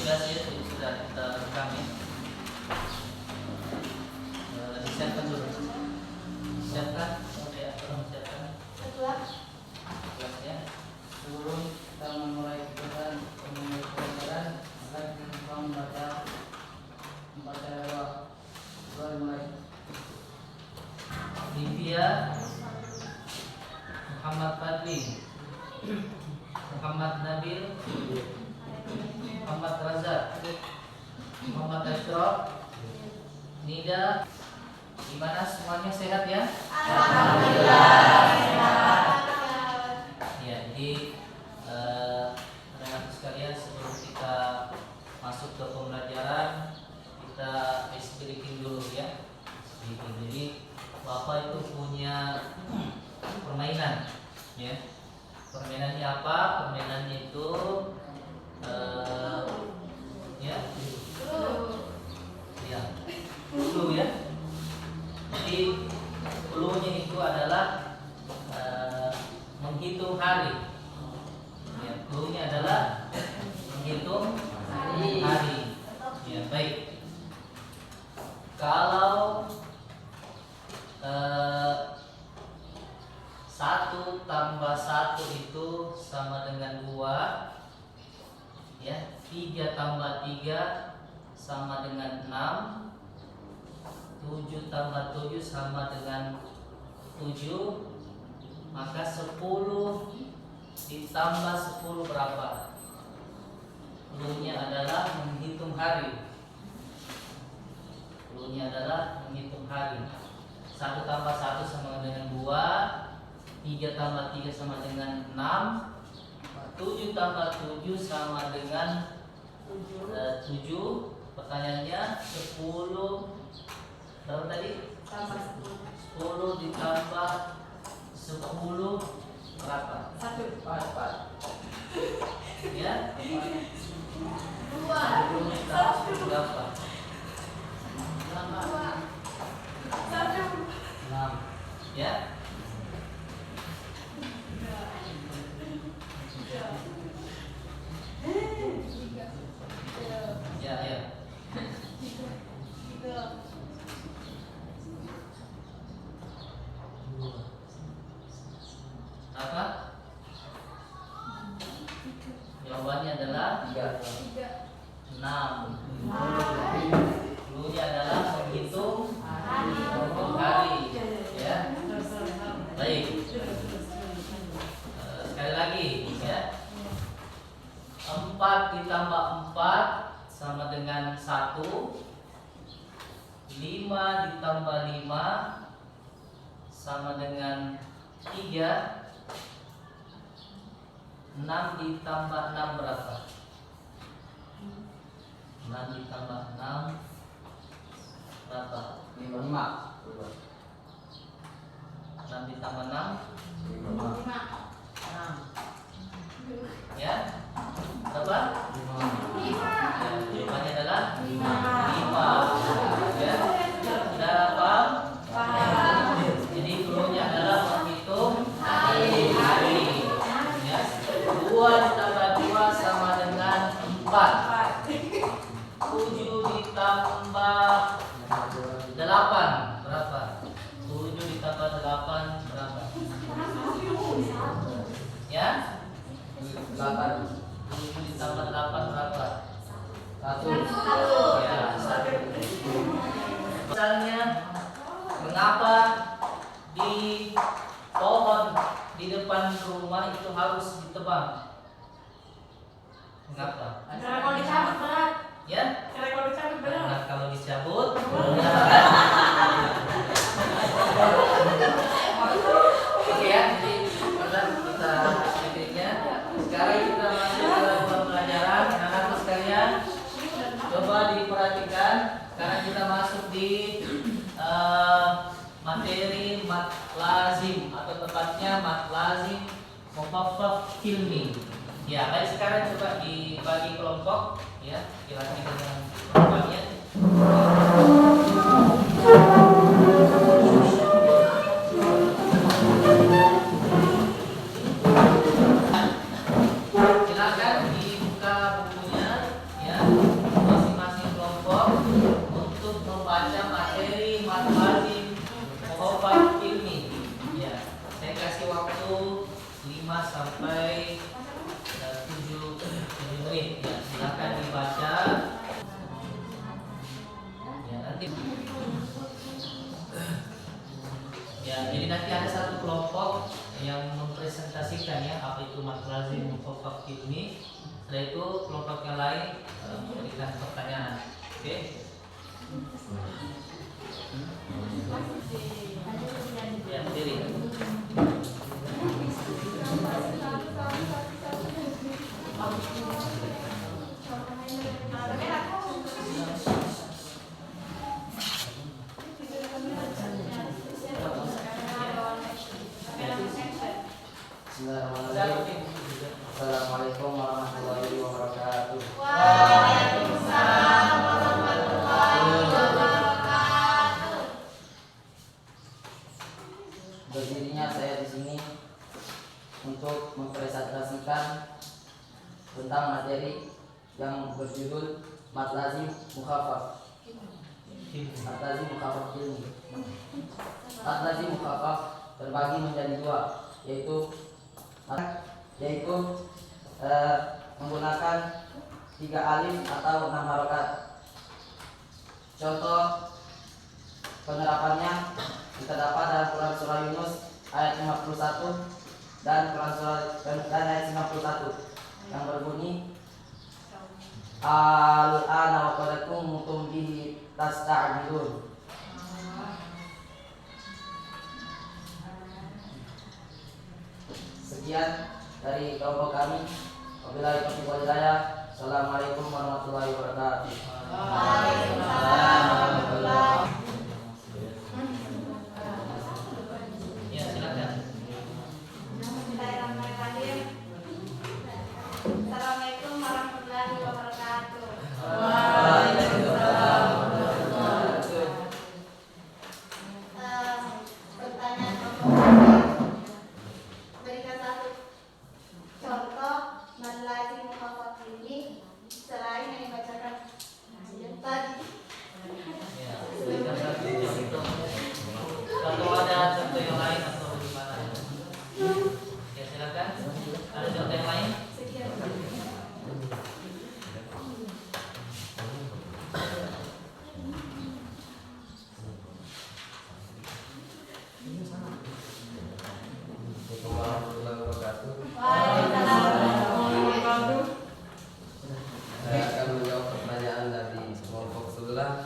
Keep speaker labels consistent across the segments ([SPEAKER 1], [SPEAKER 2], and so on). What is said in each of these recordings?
[SPEAKER 1] biasa ya sudah kita rekam ya. Disiapkan dulu. Siapkan, oke, tolong siapkan. Kelasnya.
[SPEAKER 2] Sebelum kita memulai pelajaran, maka kita membaca doa. Doa dimulai.
[SPEAKER 1] Livia Muhammad Fadli, Muhammad Nabil, Muhammad Razak, Muhammad Ashraf, Nida. Gimana semuanya sehat ya?
[SPEAKER 3] Alhamdulillah sehat.
[SPEAKER 1] Ya, jadi anak-anak sekalian, sebelum kita masuk ke pembelajaran, kita ice breaking dulu ya. Jadi Bapak itu punya permainan ya. Permainannya apa? Permainannya itu ya clue ya. Jadi clue-nya itu adalah menghitung hari. Ya, clue-nya adalah menghitung hari. Ya, baik. Kalau 1 tambah 1 itu sama dengan 2, ya. 3 tambah 3 sama dengan 6, 7 tambah 7 sama dengan 7, maka 10 ditambah 10 berapa? Clue-nya adalah menghitung hari. Clue-nya adalah menghitung hari. 1 tambah 1 sama dengan 2, 3 tambah 3 sama dengan 6, 7 tambah 7 sama dengan 7. Pertanyaannya 10 berapa tadi? 10 ditambah 10 berapa?
[SPEAKER 3] 1.
[SPEAKER 1] Ya?
[SPEAKER 3] 2.
[SPEAKER 1] 10 ditambah 10 berapa? 6. Ya? Ya, ya. Apa? Jawabannya adalah 6. Clue-nya adalah menghitung hari. Ya. Baik. Sekali lagi ya. 4 ditambah 4 sama dengan 1. 5 ditambah 5 sama dengan 3. 6 ditambah 6 berapa? 6 ditambah 6 berapa?
[SPEAKER 2] 5.
[SPEAKER 1] 6 ditambah 6
[SPEAKER 3] 5.
[SPEAKER 1] ya? Berapa?
[SPEAKER 3] 5.
[SPEAKER 1] Ya, jawabannya adalah
[SPEAKER 3] 5.
[SPEAKER 1] 5. Ya. Sudah paham? Jadi clue-nya adalah menghitung hari. Ya. 2 ditambah 2 sama dengan 4. 7 ditambah 8 berapa? 7 ditambah 8 berapa? Ya?
[SPEAKER 2] 8.
[SPEAKER 1] 7 ditambah 8 berapa?
[SPEAKER 2] 1.
[SPEAKER 1] Ya, 1. Misalnya, mengapa di pohon di depan rumah itu harus ditebang? Mengapa?
[SPEAKER 3] Karena kalau dicabut berat.
[SPEAKER 1] Ya? Karena kalau dicabut oke ya, jadi kita intinya. Sekarang kita masuk ke pembelajaran. Anak-anak sekalian, coba diperhatikan. Sekarang kita masuk di materi mat lazim, atau tepatnya mat lazim mufaffaf ilmi. Ya, baik, sekarang coba dibagi kelompok ya, dilatih dengan kelompoknya. Silakan dibuka bukunya ya. menit. Ya, silakan dibaca. Ya, nanti. Ya, jadi nanti ada satu kelompok yang mempresentasikan ya apa itu mat lazim mukhaffaf ilmi. Setelah itu kelompok yang lain memberikan pertanyaan. Oke? Ya, berdiri.
[SPEAKER 2] Bismillahirrahmanirrahim. Assalamualaikum warahmatullahi wabarakatuh.
[SPEAKER 3] Waalaikumsalam warahmatullahi wabarakatuh.
[SPEAKER 2] Berdirinya saya di sini untuk mempresentasikan tentang materi yang berjudul mat lazim mukhaffaf. Mat lazim mukhaffaf ilmi. Mat lazim mukhaffaf terbagi menjadi dua, yaitu menggunakan 3 alif atau 6 harokat. Contoh penerapannya kita dapat dalam Quran surah Yunus ayat 51 dan Quran surah dan ayat 91 yang berbunyi al-ana wa qad kuntum bihi tasta'jilun. Sekian dari kelompok kami. Wabillahi taufiq wal hidayah. Assalamualaikum warahmatullahi wabarakatuh.
[SPEAKER 3] Waalaikumsalam warahmatullahi.
[SPEAKER 1] Ya, silakan.
[SPEAKER 3] Bismillahirrahmanirrahim. Assalamualaikum warahmatullahi wabarakatuh.
[SPEAKER 2] Waalaikumsalam.
[SPEAKER 3] Pertanyaan pokok berikan satu contoh mat lazim mukhaffaf ilmi selain yang dibacakan tadi.
[SPEAKER 1] Ya, berikan satu contoh. Atau ada contoh yang lain atau bagaimana? Ya, silakan. Ada contoh yang lain?
[SPEAKER 3] Sekian.
[SPEAKER 2] Assalamualaikum warahmatullahi wabarakatuh.
[SPEAKER 3] Waalaikumsalam warahmatullahi wabarakatuh.
[SPEAKER 2] Saya akan menjawab pertanyaan dari kelompok sebelah.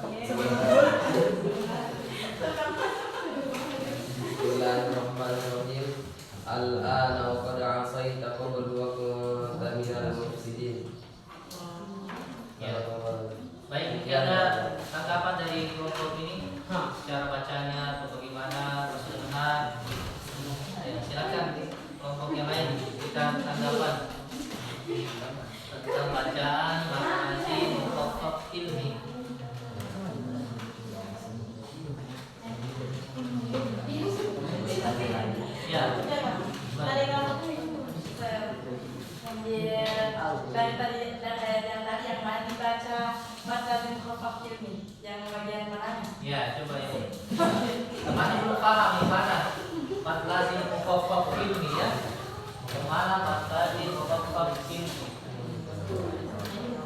[SPEAKER 2] Bismillahirrahmanirrahim. Al-ana wa qad 'asaita qablu wa kunta minal mufsidin.
[SPEAKER 1] Ya. Baik, mungkin ada tanggapan dari kelompok ini? Cara bacanya atau bagaimana? Keseluruhan? Ya, silakan kelompok yang lain berikan tanggapan tentang bacaan mat lazim mukhaffaf ilmi. Ya.
[SPEAKER 3] Dari ayat yang tadi yang mana dibaca mat lazim mukhaffaf ilmi yang bagian mananya?
[SPEAKER 1] Ya, coba ini. Teman belum paham di mana mat lazim mukhaffaf ilmi ya? Yang mana mat lazim mukhaffaf ilmi?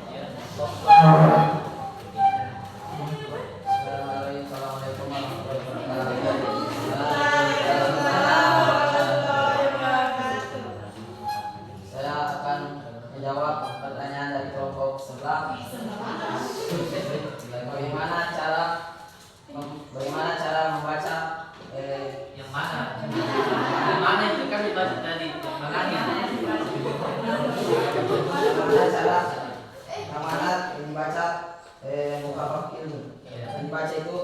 [SPEAKER 1] Ya,
[SPEAKER 2] Assalamualaikum warahmatullahi wabarakatuh. Saya akan menjawab pertanyaan dari kelompok sebelah. Bagaimana cara membaca
[SPEAKER 1] yang mana? Yang mana itu kan dibaca tadi? Yang mananya?
[SPEAKER 2] yang mana dibaca mukhaffaf ilmi. Yang dibaca itu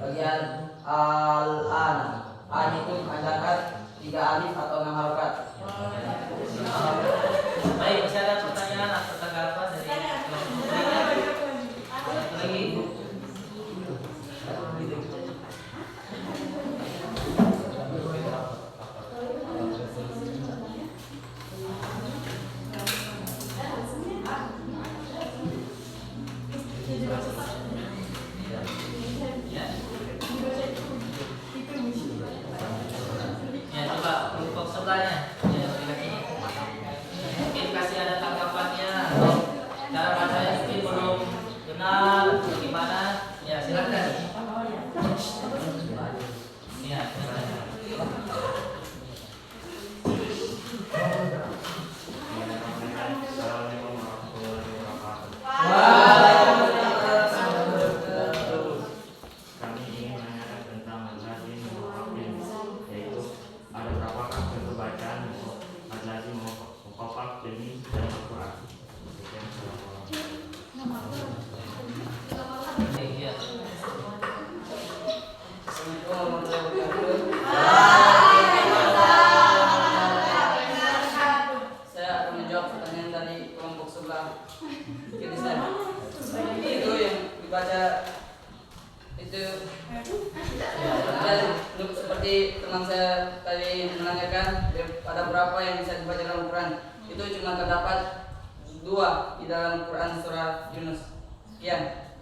[SPEAKER 2] bagian al-an. An itu mengandalkan 3 alif atau 6 harokat.
[SPEAKER 1] Baik, masih ada pertanyaan atau tanggapan dari kelompok ini? Satu lagi.
[SPEAKER 2] Jadi itu yang dibaca itu dan seperti teman saya tadi menanyakan ada berapa yang bisa dibaca dalam Quran, itu cuma terdapat 2 di dalam Quran surah Yunus. Sekian.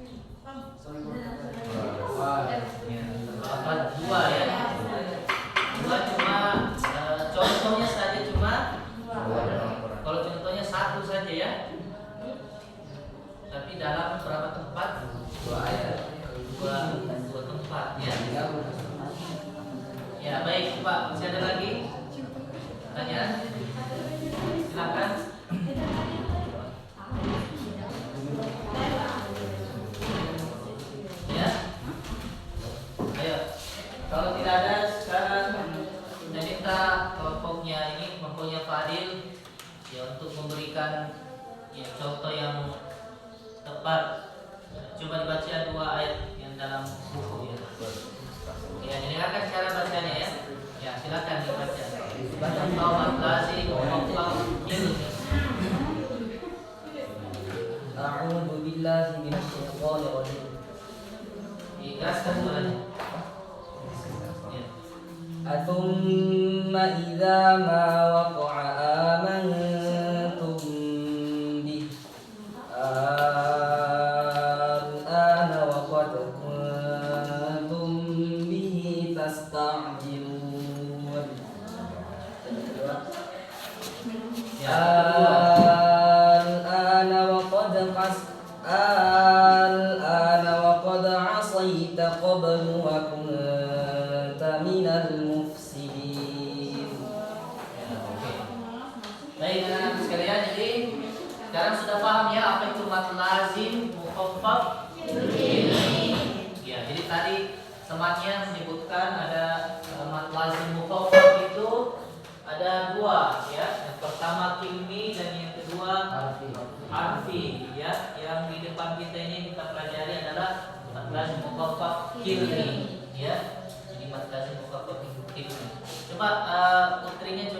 [SPEAKER 1] Terdapat 2 ya. 2 cuma contohnya saja cuma kalau contohnya 1 saja ya. Tapi dalam berapa tempat? 2 ayat. 2 tempat ya. Ya baik Pak, masih ada lagi pertanyaan? Silakan. Ya. Ayo. Kalau tidak ada sekarang saya minta kelompoknya ini, kelompoknya Fadil ya untuk memberikan ya contoh yang tepat. Coba dibaca 2 ayat yang dalam buku ya. Ya, dengarkan cara bacanya ya. Ya, silakan dibaca. Contoh matlasi
[SPEAKER 2] A'udzu billahi minasyaitonir rajim.
[SPEAKER 1] Ikhlaskan suaranya. Ya.
[SPEAKER 2] Athumma idza ma waqa'a amantum bih al-ana wa qad kuntum bihi tasta'jilun.
[SPEAKER 1] Ya,
[SPEAKER 2] Al-ana wa qad asaita qablu wa kunta minal mufsidin.
[SPEAKER 1] Ya, oke. Baik anak-anak sekalian, jadi sekarang sudah paham ya apa itu mat lazim mukhaffaf ya. Jadi tadi sematnya menyebutkan ada mat lazim mukhaffaf itu ada 2 ya. Yang pertama kilmi dan yang kedua harfi ya. Yang di depan kita ini kita pelajari adalah mat lazim mukhaffaf kilmi ya. Jadi mat lazim mukhaffaf kilmi. Coba putrinya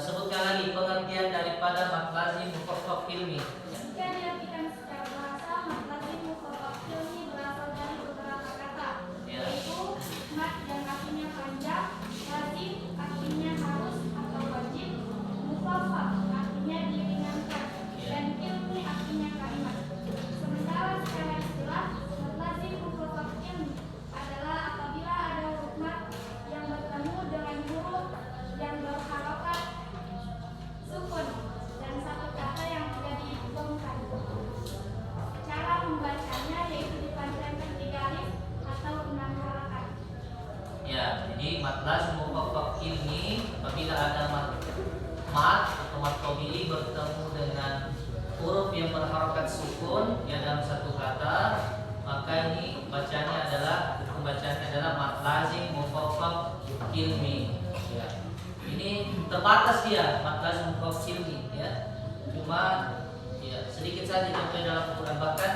[SPEAKER 1] sebutkan lagi pengertian daripada mat lazim mukhaffaf kilmi.
[SPEAKER 4] Jika diartikan secara bahasa, mat lazim mukhaffaf kilmi berasal dari beberapa kata,
[SPEAKER 1] Ya.
[SPEAKER 4] yaitu mat yang artinya panjang, lazim artinya harus atau wajib, mukhaffaf artinya diringankan, dan kilmi artinya kalimat. Sementara secara istilah, mat lazim mukhaffaf kilmi adalah apabila ada huruf mat yang bertemu dengan huruf yang berharokat sukun dan satu kata yang tidak diidghamkan. Cara membacanya yaitu dipanjangkan 3 alif atau 6 harakat.
[SPEAKER 1] Ya, jadi mat lazim mukhaffaf kilmi apabila ada mat atau mat tabi'i bertemu dengan huruf yang berharokat sukun ya dalam satu kata, maka ini bacanya adalah mat lazim mukhaffaf kilmi ya. Ini terbatas dia mat lazim mukhaffaf kilmi ya. Cuma ya sedikit saja contohnya dalam Al-Qur'an, bahkan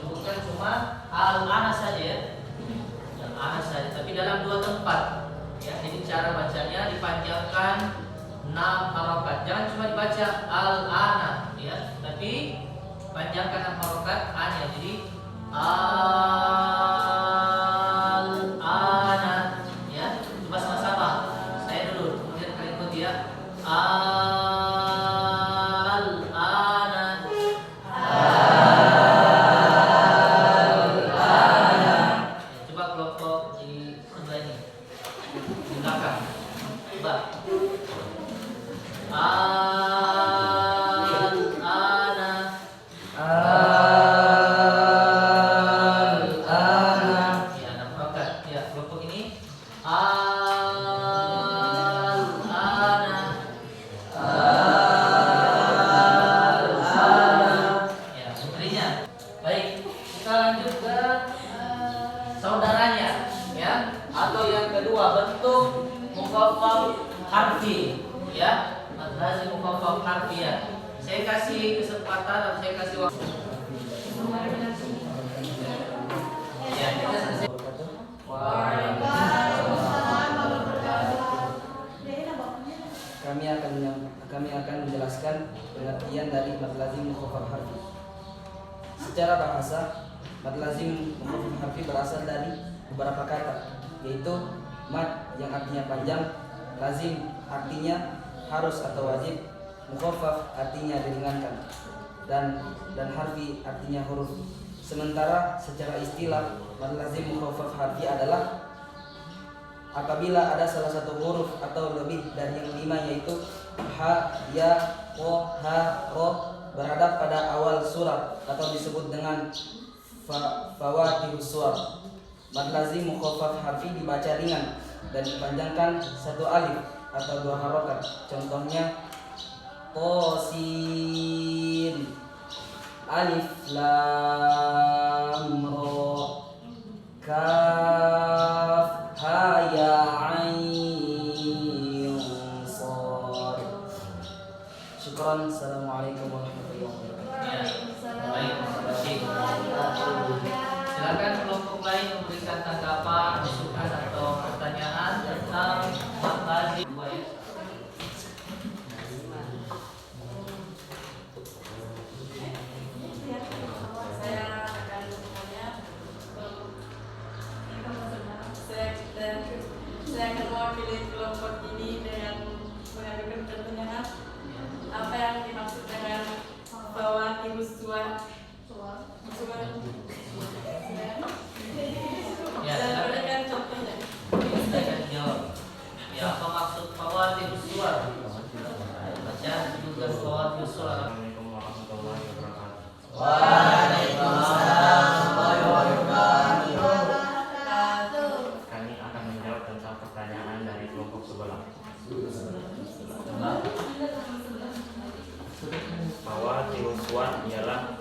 [SPEAKER 1] bukan cuma al-ana saja ya. Al-ana saja, tapi dalam 2 tempat ya. Jadi cara bacanya dipanjangkan 6 harokat. Jangan cuma dibaca al-ana ya, tapi panjangkan 6 harokat an-nya. Jadi al-ana ya. Coba sama-sama. Saya dulu, kemudian kalian ikut ya. Al-ana. Ya, coba kelompok di sebelah ini. Di belakang. Coba. Al-ana.
[SPEAKER 2] Al-ana.
[SPEAKER 1] Ya, 6 harokat. Ya, kelompok ini. Al-ana. Ya, putrinya. Baik, kita lanjut ke saudaranya ya, atau yang kedua bentuk mukhaffaf harfi ya. Mat lazim mukhaffaf harfi ya. Saya kasih kesempatan atau saya kasih waktu. Ya, kita selesai.
[SPEAKER 2] Kami akan kami akan menjelaskan pengertian dari mad lazim mukhaffaf harfi. Secara bahasa, mad lazim mukhaffaf harfi berasal dari beberapa kata, yaitu mad yang artinya panjang, lazim artinya harus atau wajib, mukhaffaf artinya diringankan, dan harfi artinya huruf. Sementara secara istilah, mad lazim mukhaffaf harfi adalah apabila ada salah satu huruf atau lebih dari yang 5, yaitu ha, ya, ko, ha, ro berada pada awal surat atau disebut dengan fawatihus suwar. Mad lazim mukhaffaf harfi dibaca ringan dan dipanjangkan satu alif atau 2 harokat. Contohnya Tosin, alif lam ro, kaf ha ya ain shad. Syukran. Assalamualaikum warahmatullahi wabarakatuh.
[SPEAKER 1] Baik, silakan kelompok lain memberikan tanggapan, masukan atau pertanyaan tentang mad lazim.
[SPEAKER 3] Saya akan bertanya, saya akan mewakili kelompok ini dengan mengajukan pertanyaan. Apa yang dimaksud dengan fawatihus suwar?
[SPEAKER 1] Ya,
[SPEAKER 3] Saya
[SPEAKER 1] silakan.
[SPEAKER 3] berikan contohnya.
[SPEAKER 1] Saya akan jawab. Ya, apa maksud fawatihus suwar? Baca juga fawatihus suwar.
[SPEAKER 5] Assalamualaikum warahmatullahi wabarakatuh.
[SPEAKER 1] Waalaikumsalam warahmatullahi wabarakatuh.
[SPEAKER 5] Kami akan menjawab tentang pertanyaan dari kelompok sebelah. Bahwa tiwaswan ialah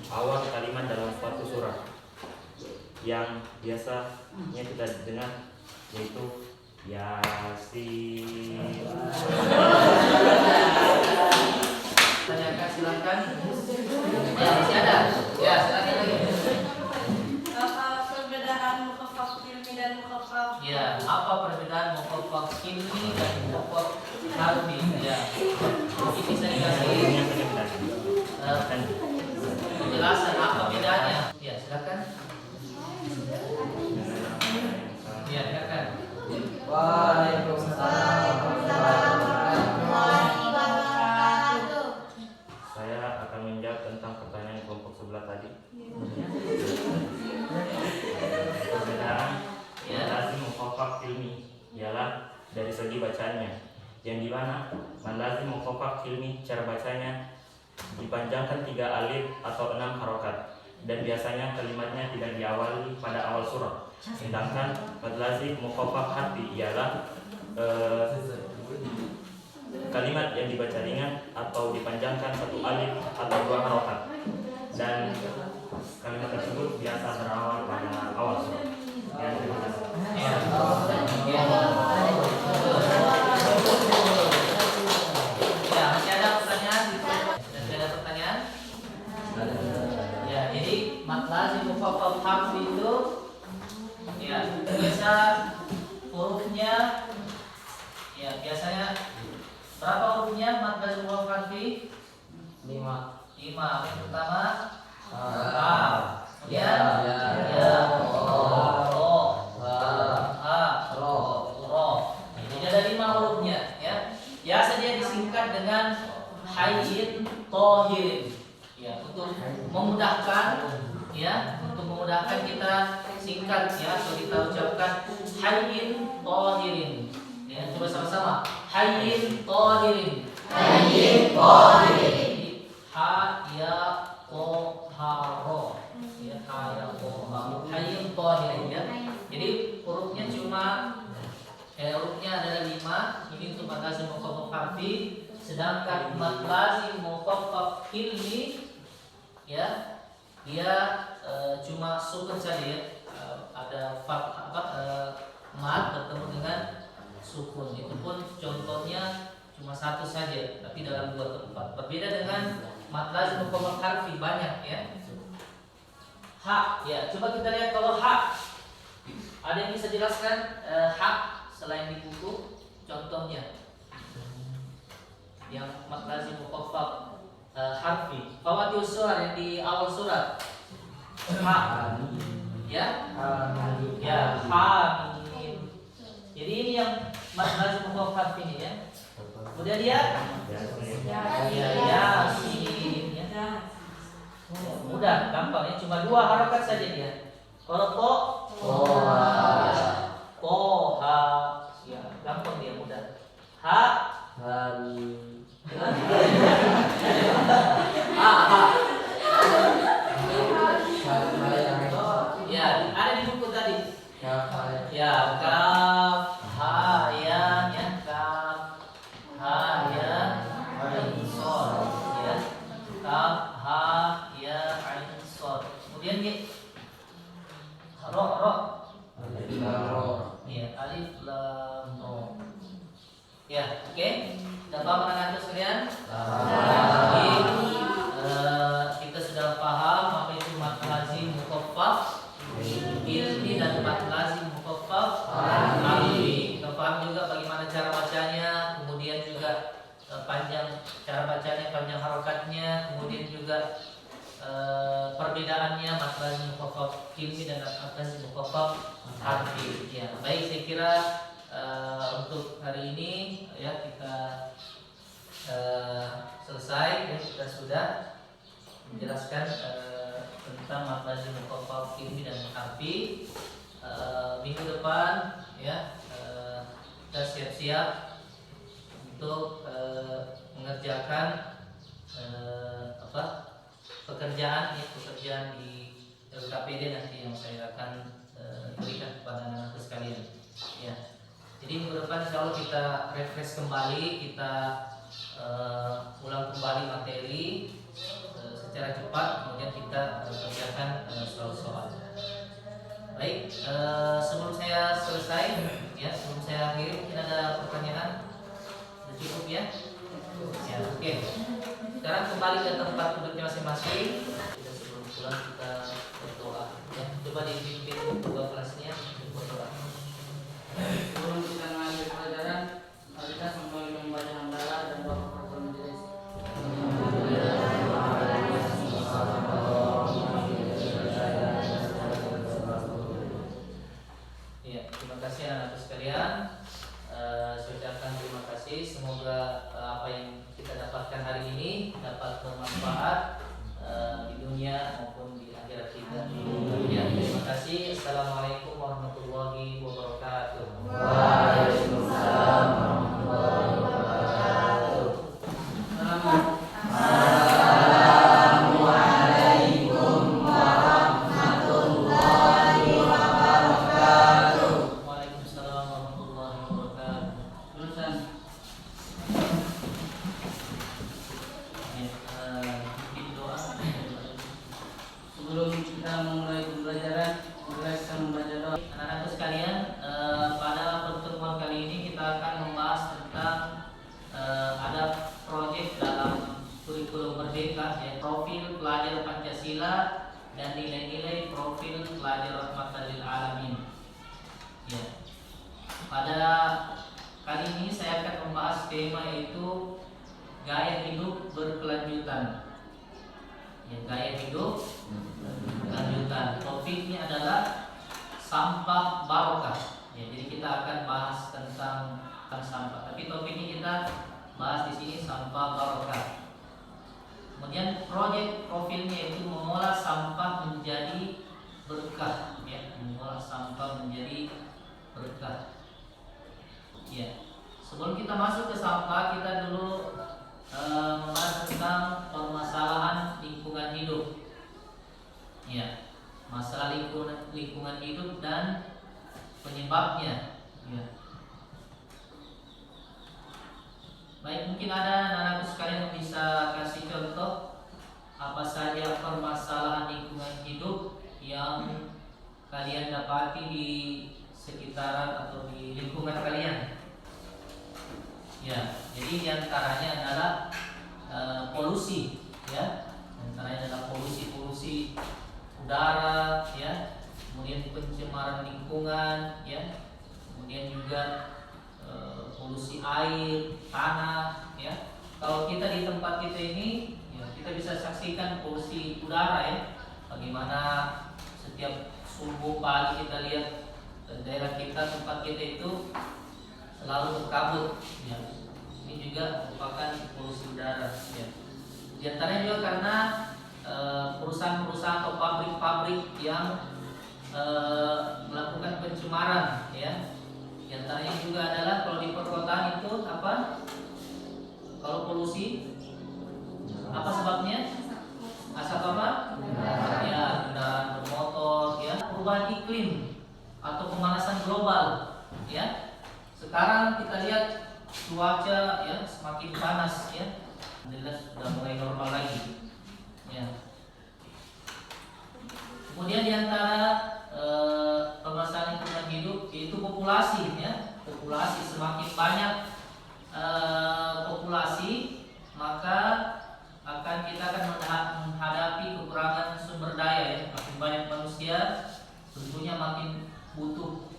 [SPEAKER 5] awal kalimat dalam suatu surah yang biasanya kita dengar, yaitu Yasin.
[SPEAKER 1] Tanyakan silakan. Ya, masih ada. Ya, silakan lagi.
[SPEAKER 3] Apa perbedaan mukhaffaf ilmi dan mukhaffaf?
[SPEAKER 1] Ya, apa perbedaan mukhaffaf ilmi dan mukhaffaf harfi? Ya, mungkin bisa dikasih penjelasan apa bedanya? Ya, silakan. Ya, silakan.
[SPEAKER 2] Waalaikumsalam.
[SPEAKER 5] Saya akan menjawab tentang pertanyaan kelompok sebelah tadi. Perbedaan lazim mukhaffaf ilmi ialah dari segi bacaannya, yang dimana lazim mukhaffaf ilmi cara bacanya dipanjangkan 3 alif atau 6 harokat, dan biasanya kalimatnya tidak diawali pada awal surah. Sedangkan lazim mukhaffaf harfi ialah kalimat yang dibaca ringan atau dipanjangkan 1 alif atau 2 harokat, dan kalimat tersebut biasa berawal pada awal surah. Ya, terima kasih.
[SPEAKER 1] Ya. Ya. Ya, masih ada pertanyaan? Masih ada pertanyaan? Ya, jadi mad lazim mukhaffaf harfi itu ya biasa hurufnya ya biasanya berapa hurufnya mad lazim mukhaffaf harfi? 5. Yang pertama ha, kemudian ya, ro, ha, ro. Jadi ada 5 hurufnya ya. Biasa dia disingkat dengan hayyin tohirin. Ya, untuk memudahkan kita singkat ya, atau kita ucapkan hayyin tohirin. Ya, coba sama-sama. Hayyin tohirin. Hayyin tohirin. Ha ya ko ha ro. Ya, ha ya ko ha ro. Hayyin tohirin ya. Jadi hurufnya hurufnya adalah 5. Ini untuk mad lazim mukhaffaf harfi. Sedangkan mad lazim mukhaffaf ilmi ya dia cuma sukun saja ya. Ada mad bertemu dengan sukun. Itu pun contohnya cuma 1 saja, tapi dalam 2 tempat. Berbeda dengan mad lazim mukhaffaf harfi banyak ya. Ha ya, coba kita lihat kalau ha. Ada yang bisa jelaskan ha selain di buku contohnya? yang mad lazim mukhaffaf harfi. Fawatius surat yang di awal surat. Ha. Ya. Ya, hamim. Jadi ini yang mad lazim mukhaffaf harfi ini ya. Kemudian dia ya yasin ya. Mudah, gampang ya, cuma 2 harokat saja dia. Kalau toha ya, gampang dia, mudah. Ha ya, ada di buku tadi. Ya, kaf ha ya kaf ha ya ain shad ya. Kaf ha ya ain shad. Kemudian ya ro. Ya, alif lam ro. Ya, oke. Sudah paham anak-anak sekalian? Jadi, kita sudah paham apa itu mad lazim mukhaffaf ilmi dan mad lazim mukhaffaf harfi. Kita paham juga bagaimana cara bacanya, kemudian juga panjang cara bacanya, panjang harokatnya, kemudian juga perbedaannya mad lazim mukhaffaf ilmi dan mad lazim mukhaffaf harfi. Ya, baik, saya kira untuk hari ini ya kita selesai ya, kita sudah menjelaskan tentang mad lazim mukhaffaf ilmi dan harfi. Minggu depan ya kita siap-siap untuk mengerjakan pekerjaan di LKPD nanti yang saya akan berikan kepada anak-anak sekalian ya. Jadi minggu depan insya Allah kita refresh kembali, kita ulang kembali materi secara cepat, kemudian kita kerjakan soal-soal. Baik, sebelum saya selesai ya, sebelum saya akhiri, mungkin ada pertanyaan? Sudah cukup ya? Ya, oke. Sekarang kembali ke tempat duduknya masing-masing. Kita sebelum pulang kita berdoa ya. Coba dipimpin kedua kelasnya untuk berdoa.
[SPEAKER 2] Sebelum kita mengambil pelajaran, mari kita kembali membaca hamdalah dan doa kafaratul majelis.
[SPEAKER 1] Ya, terima kasih anak-anak sekalian. Saya ucapkan terima kasih. Semoga apa yang kita dapatkan hari ini dapat bermanfaat di dunia maupun di akhirat kita. Ya, terima kasih. Assalamualaikum warahmatullahi wabarakatuh.
[SPEAKER 2] Waalaikumsalam warahmatullahi wabarakatuh. Assalamualaikum warahmatullahi wabarakatuh.
[SPEAKER 1] Waalaikumsalam warahmatullahi wabarakatuh.
[SPEAKER 2] Lulusan.
[SPEAKER 1] Ya, bikin doa.
[SPEAKER 2] Sebelum kita memulai pembelajaran, mari kita membaca doa.
[SPEAKER 1] Anak-anak sekalian, pada pertemuan kali ini kita akan membahas tentang ada proyek dalam kurikulum merdeka ya, profil pelajar Pancasila dan nilai-nilai profil pelajar rahmatan lil alamin. Ya. Pada kali ini saya akan membahas tema yaitu gaya hidup berkelanjutan. Ya, gaya hidup berkelanjutan. Topiknya adalah sampah barokah. Ya, jadi kita akan bahas tentang sampah. Tapi topiknya kita bahas di sini sampah barokah. Kemudian proyek profilnya itu mengolah sampah menjadi berkah. Ya, mengolah sampah menjadi berkah. Ya, sebelum kita masuk ke sampah, kita dulu membahas tentang permasalahan lingkungan hidup. Ya, masalah lingkungan hidup dan penyebabnya. Ya. Baik, mungkin ada anak-anak sekalian yang bisa kasih contoh apa saja permasalahan lingkungan hidup yang kalian dapati di sekitaran atau di lingkungan kalian. Ya, jadi diantaranya adalah polusi, ya, diantaranya adalah polusi udara, ya, kemudian pencemaran lingkungan, ya, kemudian juga polusi air, tanah, ya, kalau kita di tempat kita ini, ya, kita bisa saksikan polusi udara ya. Bagaimana setiap subuh pagi kita lihat daerah kita, tempat kita itu selalu berkabut. Ya. Ini juga merupakan polusi udara. Ya. Di antaranya juga karena perusahaan-perusahaan atau pabrik-pabrik yang melakukan pencemaran. Ya. Di antaranya juga adalah kalau di perkotaan itu apa? Kalau polusi, apa sebabnya? Asap apa? Ya, kendaraan bermotor, ya, perubahan iklim atau pemanasan global, ya. Sekarang kita lihat cuaca ya semakin panas, ya. Alhamdulillah sudah mulai normal lagi, ya. Kemudian diantara permasalahan lingkungan hidup yaitu populasi, ya. Populasi semakin banyak. Populasi, maka kita akan menghadapi kekurangan sumber daya ya. Makin banyak manusia, tentunya makin butuh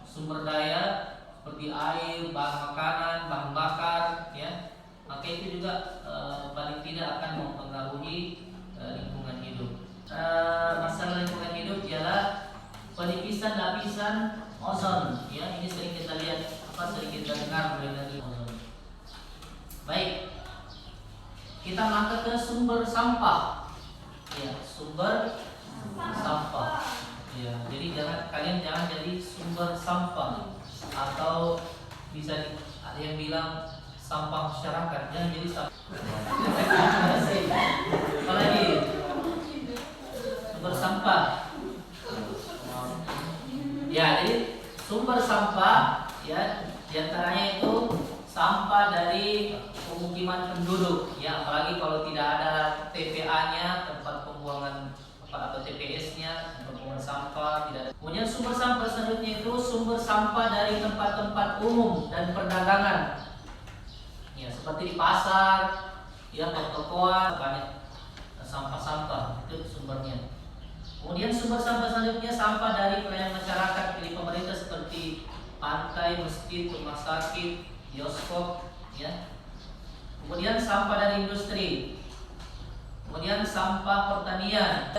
[SPEAKER 1] sumber daya seperti air, bahan makanan, bahan bakar ya. Maka itu juga paling tidak akan mempengaruhi lingkungan hidup. Masalah lingkungan hidup ialah penipisan lapisan ozon ya. Ini sering kita lihat, sering kita dengar mengenai ozon. Baik, kita mangkat ke sumber sampah. Ya, sumber sampah. Ya, jadi kalian jangan jadi sumber sampah atau ada yang bilang sampah masyarakat, jangan jadi sampah. Apalagi sumber sampah. Ya, jadi sumber sampah ya diantaranya itu sampah dari pemukiman penduduk ya, apalagi kalau tidak ada TPA-nya, tempat pembuangan atau TPS-nya, tempat pembuangan sampah tidak ada. Kemudian sumber sampah selanjutnya itu sumber sampah dari tempat-tempat umum dan perdagangan ya, seperti di pasar ya, pertokoan, banyak sampah-sampah itu sumbernya. Kemudian sumber sampah selanjutnya sampah dari pelayanan masyarakat milik pemerintah seperti pantai, masjid, rumah sakit, bioskop ya. Kemudian sampah dari industri. Kemudian sampah pertanian.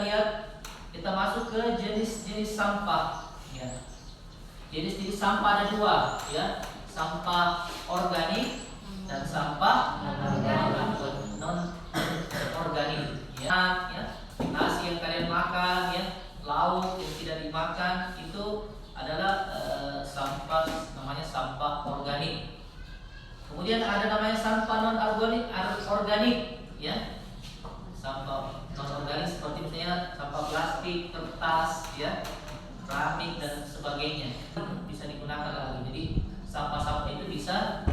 [SPEAKER 1] Kita masuk ke jenis-jenis sampah ya. Jenis-jenis sampah ada dua ya, sampah organik dan sampah non organik ya. Nasi yang kalian makan ya, lauk yang tidak dimakan itu adalah sampah, namanya sampah organik. Kemudian ada namanya sampah non organik ya. Sampah non organik seperti misalnya sampah plastik, kertas ya, keramik dan sebagainya bisa digunakan lagi. Jadi sampah-sampah itu bisa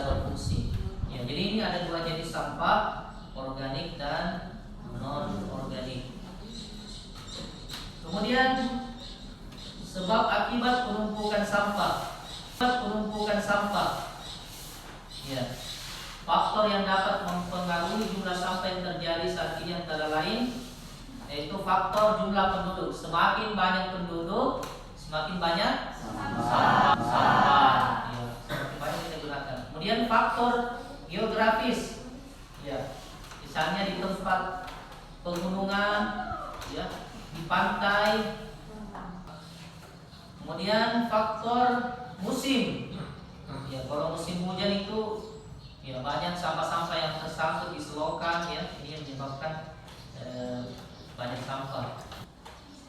[SPEAKER 1] berfungsi. Ya, jadi ini ada dua jenis sampah, organik dan non organik. Kemudian sebab akibat penumpukan sampah. Ya. Faktor yang dapat mempengaruhi jumlah sampah yang terjadi saat ini antara lain yaitu faktor jumlah penduduk. Semakin banyak penduduk, semakin banyak sampah. Ya, semakin banyak kita gunakan. Kemudian faktor geografis. Ya. Misalnya di tempat pegunungan, ya, di pantai. Kemudian faktor musim. Ya, kalau musim hujan itu ya banyak sampah-sampah yang tersangkut di selokan ya, ini yang menyebabkan banyak sampah.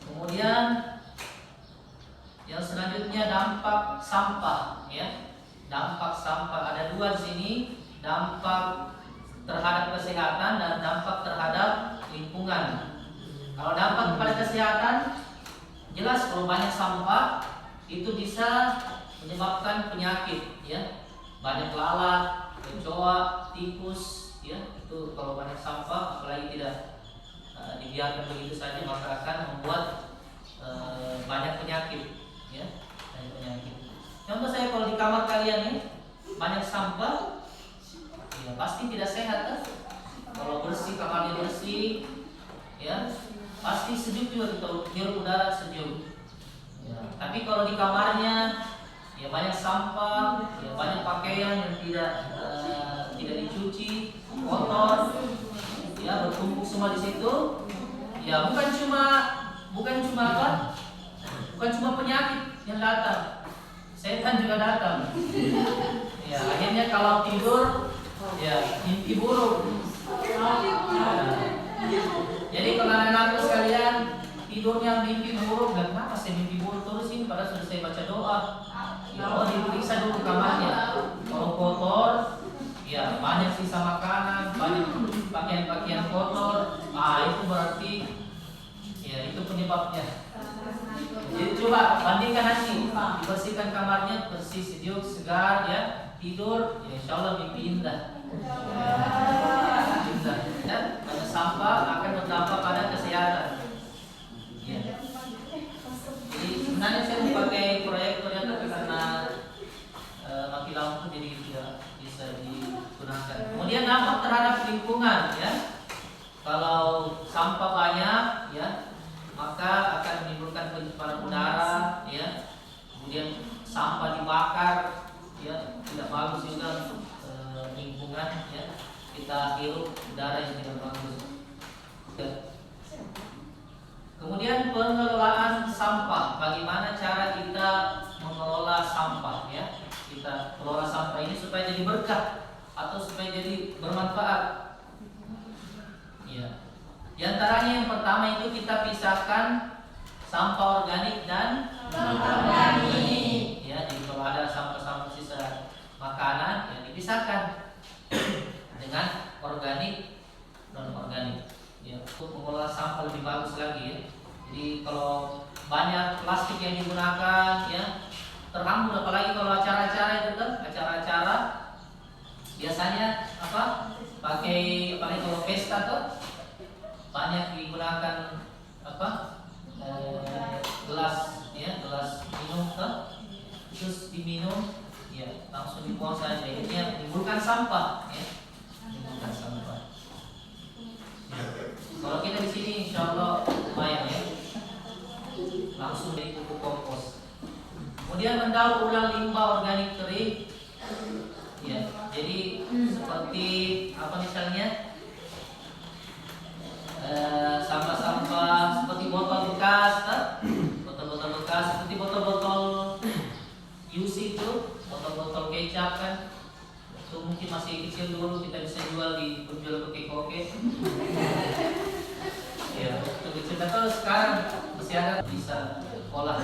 [SPEAKER 1] Kemudian yang selanjutnya dampak sampah ya. Dampak sampah ada dua di sini, dampak terhadap kesehatan dan dampak terhadap lingkungan. Kalau dampak kepada kesehatan, jelas kalau banyak sampah itu bisa menyebabkan penyakit ya, banyak lalat, kecoa, tikus ya, itu kalau banyak sampah apalagi tidak dibiarkan begitu saja maka akan membuat banyak penyakit ya, banyak penyakit. Contoh saya kalau di kamar kalian nih banyak sampah ya pasti tidak sehat kan. Kalau bersih, kamarnya bersih ya pasti sejuk juga, kita hirup udara sejuk ya. Tapi kalau di kamarnya ya banyak sampah, ya banyak pakaian yang tidak dicuci kotor, ya bertumpuk semua di situ. Ya bukan cuma apa? Bukan cuma penyakit yang datang, setan juga datang. Ya akhirnya kalau tidur, ya mimpi buruk. Jadi kalau anak-anak sekalian tidurnya mimpi buruk, dan kenapa saya mimpi buruk terus ini? Padahal sudah saya baca doa. Ya Allah, diperiksa dulu kamarnya. Kalau kotor, ya banyak sisa makanan, banyak pakaian-pakaian kotor, itu berarti ya itu penyebabnya. Jadi coba bandingkan nanti, dibersihkan kamarnya bersih, sejuk, segar, ya tidur, ya insya Allah mimpi indah. Indah, ya. Karena sampah akan berdampak pada kesehatan. Ya. Jadi sebenarnya saya mau pakai proyektor ya, tapi karena mati lampu jadi tidak bisa digunakan. Kemudian dampak terhadap lingkungan, ya. Kalau sampah banyak, ya, maka akan menimbulkan pencemaran udara, ya. Kemudian sampah dibakar, ya, tidak bagus juga untuk lingkungan, ya. Kita hirup udara yang tidak bagus. Ya. Kemudian pengelolaan sampah. Bagaimana cara kita mengelola sampah, ya? Kita kelola sampah ini supaya jadi berkah atau supaya jadi bermanfaat. Ya. Di antaranya yang pertama itu kita pisahkan sampah organik dan non-organik. Ya, jadi kalau ada sampah-sampah sisa makanan, ya dipisahkan dengan organik, non-organik. Ya, untuk mengolah sampah lebih bagus lagi, ya. Jadi kalau banyak plastik yang digunakan, ya terhambur, apalagi kalau acara-acara itu kan, acara-acara biasanya apa? Pakai, apalagi kalau pesta tuh banyak digunakan apa? Gelas, ya, gelas minum tuh, terus diminum, ya langsung dibuang saja. Akhirnya menimbulkan sampah, ya, menimbulkan sampah. Ya. Kalau kita di sini, insya Allah lumayan, ya, langsung dari pupuk kompos. Kemudian mendaur ulang limbah organik kering, ya. Jadi seperti apa misalnya sampah-sampah seperti botol bekas, botol-botol bekas seperti botol-botol UC itu, botol-botol kecap kan, itu mungkin masih kecil dulu kita bisa jual di penjual koke-koke. Ya, itu kecil. Tapi sekarang masih ada bisa olah.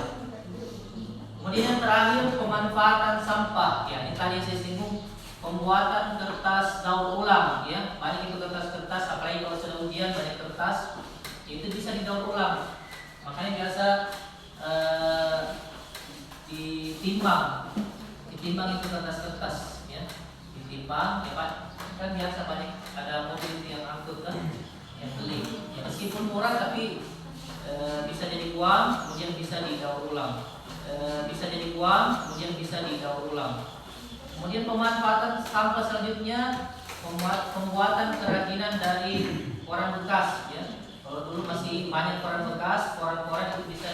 [SPEAKER 1] Kemudian yang terakhir pemanfaatan sampah. Ya, ini tadi saya singgung pembuatan kertas daur ulang, ya. Banyak itu kertas-kertas, apalagi kalau sudah ujian banyak kertas, itu bisa didaur ulang. Makanya biasa ditimbang itu kertas-kertas, ya. Ditimbang, ya Pak. Kan biasa banyak ada mobil yang angkut kan, yang beli. Ya, meskipun murah tapi bisa jadi uang, kemudian bisa didaur ulang. Bisa jadi uang, kemudian bisa didaur ulang. Kemudian pemanfaatan sampah selanjutnya, pembuatan kerajinan dari koran bekas, ya. Kalau dulu masih banyak koran bekas, koran-koran itu bisa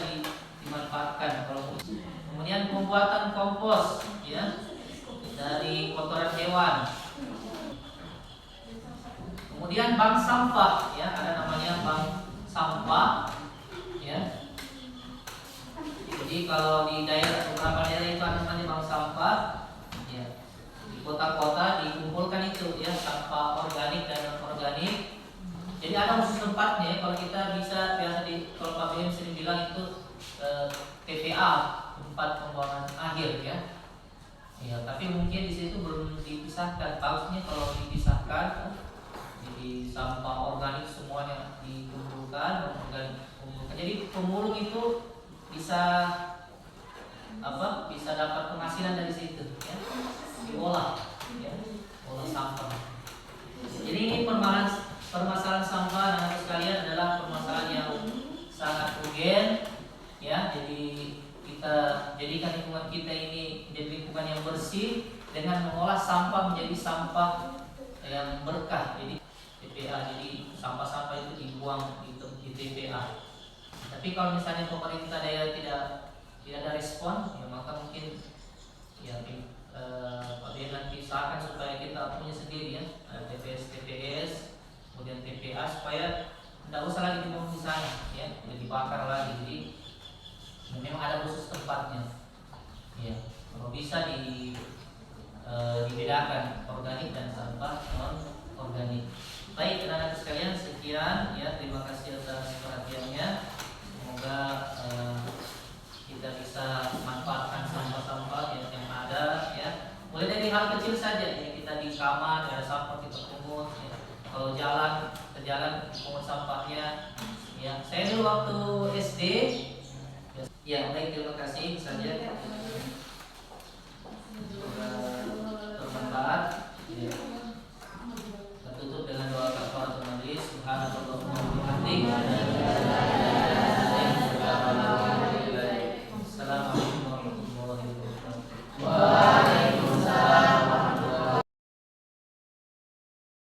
[SPEAKER 1] dimanfaatkan. Kemudian pembuatan kompos, ya, dari kotoran hewan. Kemudian bank sampah, ya, ada namanya bank sampah, ya. Jadi kalau di beberapa daerah itu ada namanya bank sampah, ya. Di kota-kota dikumpulkan itu, ya, sampah organik dan non organik. Jadi ada khusus tempatnya. Kalau kita bisa biasa kalau Pak BM sering bilang itu TPA, tempat pembuangan akhir, ya. Ya, tapi mungkin di situ belum dipisahkan. Bagusnya kalau dipisahkan, jadi sampah organik semuanya dikumpulkan, non organik dikumpulkan. Jadi pemulung itu bisa apa? Bisa dapat penghasilan dari situ, ya. Diolah, ya, olah sampah. Jadi ini permasalahan sampah, anak-anak sekalian, adalah permasalahan yang sangat urgen, ya. Jadi kita jadikan lingkungan kita ini menjadi lingkungan yang bersih dengan mengolah sampah menjadi sampah yang berkah. Jadi TPA, jadi sampah-sampah itu dibuang di TPA. Tapi kalau misalnya pemerintah daerah tidak ada respon, ya maka mungkin ya Pak nanti usahakan supaya kita punya sendiri, ya. TPS, kemudian TPA supaya tidak usah lagi dibuang di sana, ya, jadi dibakar lagi. Jadi memang ada khusus tempatnya, ya. Kalau bisa dibedakan organik dan sampah non organik. Baik, anak-anak sekalian, sekian ya. Terima kasih atas perhatiannya. Semoga kita bisa manfaatkan sampah-sampah yang ada, ya. Mulai dari hal kecil saja, ya. Kita di kamar ada sampah kita pungut, ya. Kalau jalan ke jalan pungut sampahnya, ya. Saya dulu waktu SD, ya. Baik, terima kasih saja.